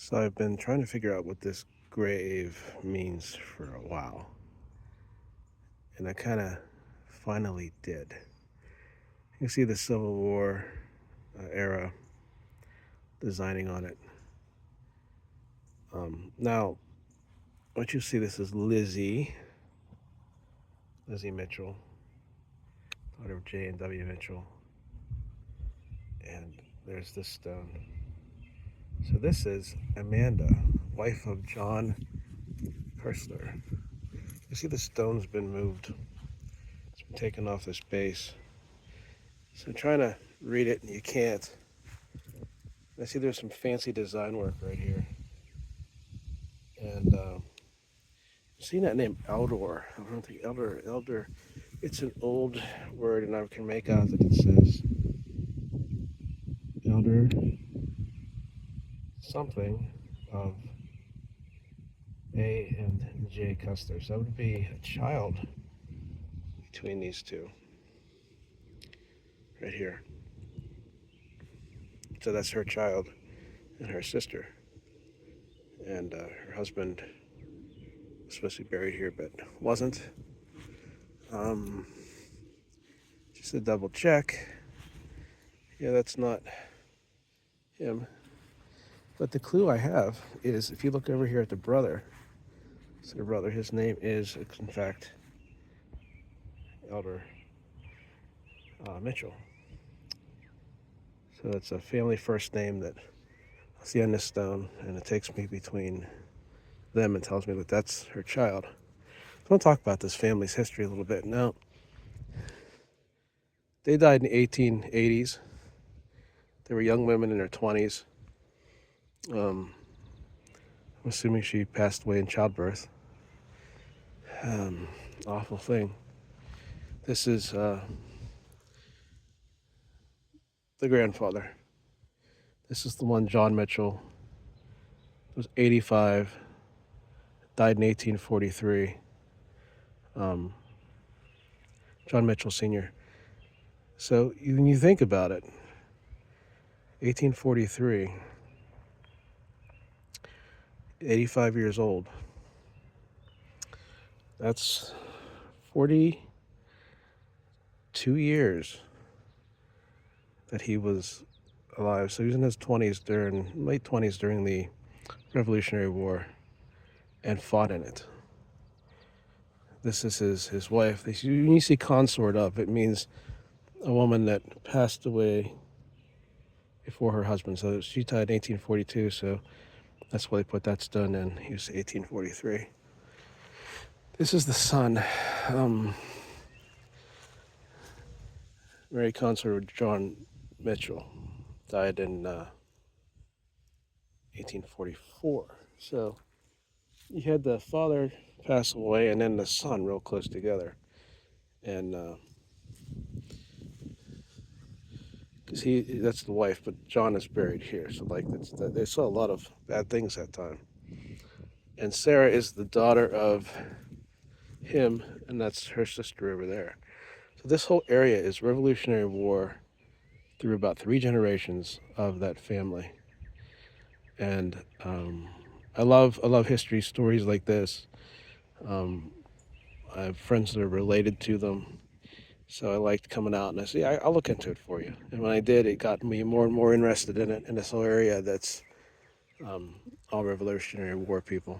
So I've been trying to figure out what this grave means for a while, and I kind of finally did. You can see the Civil War era designing on it. Now, what you see, this is Lizzie Mitchell, daughter of J and W Mitchell, and there's this stone. So this is Amanda, wife of John Kersler. You see the stone's been moved. It's been taken off this base. So I'm trying to read it and you can't. I see there's some fancy design work right here. And seeing that name Eldor, I don't think Elder, it's an old word and I can make out that it says Elder something of A and J Custer. So that would be a child between these two right here. So that's her child and her sister. And her husband was supposed to be buried here, but wasn't. Um, just a double check. Yeah, that's not him. But the clue I have is if you look over here at the brother, so the brother, his name is, in fact, Elder Mitchell. So it's a family first name that I see on this stone, and it takes me between them and tells me that that's her child. So I want to talk about this family's history a little bit. Now, they died in the 1880s. They were young women in their 20s. I'm assuming she passed away in childbirth. Awful thing. This is the grandfather. This is the one, John Mitchell. Was 85, died in 1843. John Mitchell Sr. So when you think about it, 1843, 85 years old. That's 42 years that he was alive. So he was in his 20s late 20s during the Revolutionary War and fought in it. This is his wife. When you see consort of, it means a woman that passed away before her husband. So she died in 1842, so that's why they put that stone in. He was 1843. This is the son. Mary consort of John Mitchell died in 1844. So you had the father pass away and then the son real close together. And because that's the wife, but John is buried here. So like they saw a lot of bad things that time. And Sarah is the daughter of him, and that's her sister over there. So this whole area is Revolutionary War through about 3 generations of that family. And I love history stories like this. I have friends that are related to them, so I liked coming out and I said, I'll look into it for you. And when I did, it got me more and more interested in it, in this whole area that's all Revolutionary War people.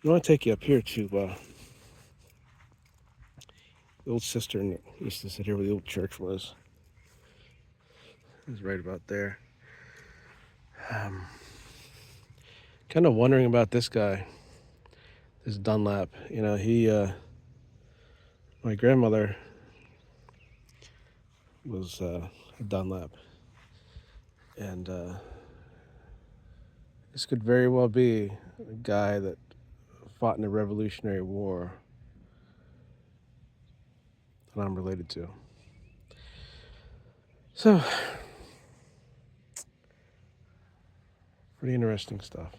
I want to take you up here to the old cistern that used to sit here where the old church was. It's right about there. Kind of wondering about this guy, this Dunlap. You know, my grandmother was a Dunlap, and this could very well be a guy that fought in the Revolutionary War that I'm related to. So, pretty interesting stuff.